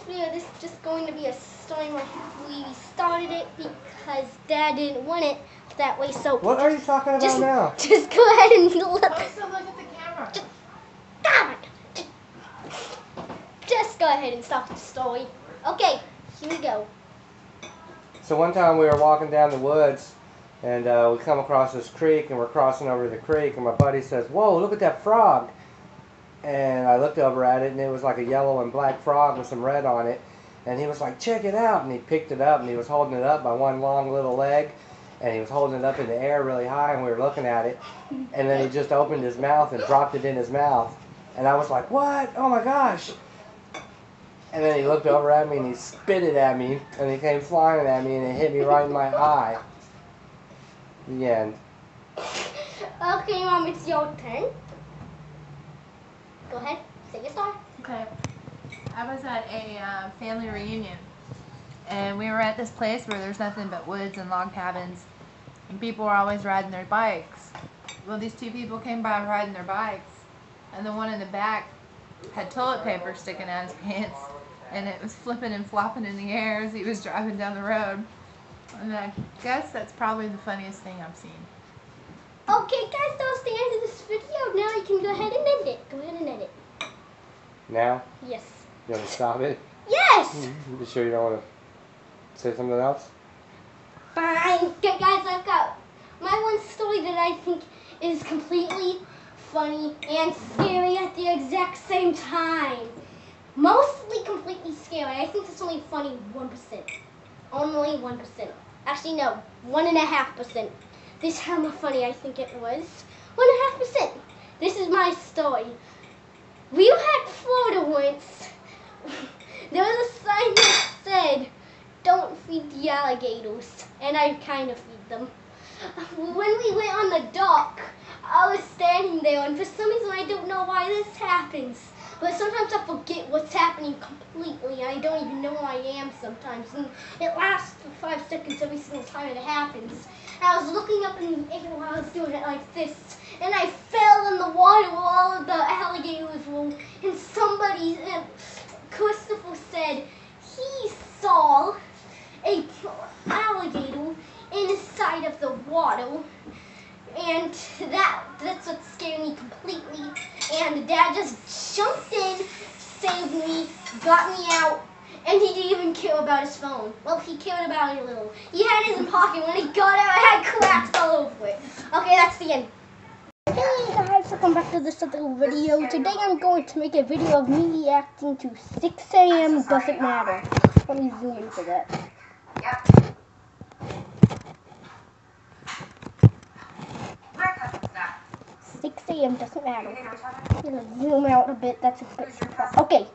video, this is just going to be a story where we started it because Dad didn't want it that way. So what are you talking about now? Just go ahead and look. Look at the camera. Just go ahead and stop the story. Okay, here we go. So one time we were walking down the woods, and we come across this creek, and we're crossing over the creek, and my buddy says, "Whoa, look at that frog!" And I looked over at it, and it was like a yellow and black frog with some red on it. And he was like, "Check it out!" And he picked it up, and he was holding it up by one long little leg, and he was holding it up in the air really high, and we were looking at it. And then he just opened his mouth and dropped it in his mouth. And I was like, "What? Oh my gosh!" And then he looked over at me, and he spit it at me, and he came flying at me, and it hit me right in my eye. The end. Okay, Mom, it's your turn. Go ahead, say your story. Okay. I was at a family reunion, and we were at this place where there's nothing but woods and log cabins, and people were always riding their bikes. Well, these two people came by riding their bikes, and the one in the back had toilet paper sticking out his pants, and it was flipping and flopping in the air as he was driving down the road. And I guess that's probably the funniest thing I've seen. Okay, guys, that was the end of this video. Now you can go ahead and end it. Go ahead and end it. Now? Yes. You want to stop it? Yes! You sure you don't want to say something else? Fine. Okay, guys, I've got my one story that I think is completely funny and scary at the exact same time. Mostly completely scary. I think it's only funny 1%. Only 1%. Actually, no, 1.5%. This is how funny I think it was. 1.5%. This is my story. We were at Florida once. There was a sign that said, "Don't feed the alligators," and I kind of feed them. When we went on the dock, I was standing there, and for some reason I don't know why this happens, but sometimes I forget what's happening completely, and I don't even know who I am sometimes, and it lasts for 5 seconds every single time it happens. And I was looking up in the air while I was doing it like this, and I fell in the water where all of the alligators were, and somebody, Christopher said he saw a alligator inside of the water, and that's what scared me completely. And Dad just jumped in, saved me, got me out, and he didn't even care about his phone. Well, he cared about it a little. He had it in his pocket. When he got out, it had cracks all over it. Okay, that's the end. Hey guys, welcome back to this other video. Today I'm going to make a video of me reacting to 6 AM Doesn't Matter. Let me zoom in for that. 6 AM Doesn't Matter. I'm gonna zoom out a bit. That's a bit too far. Okay.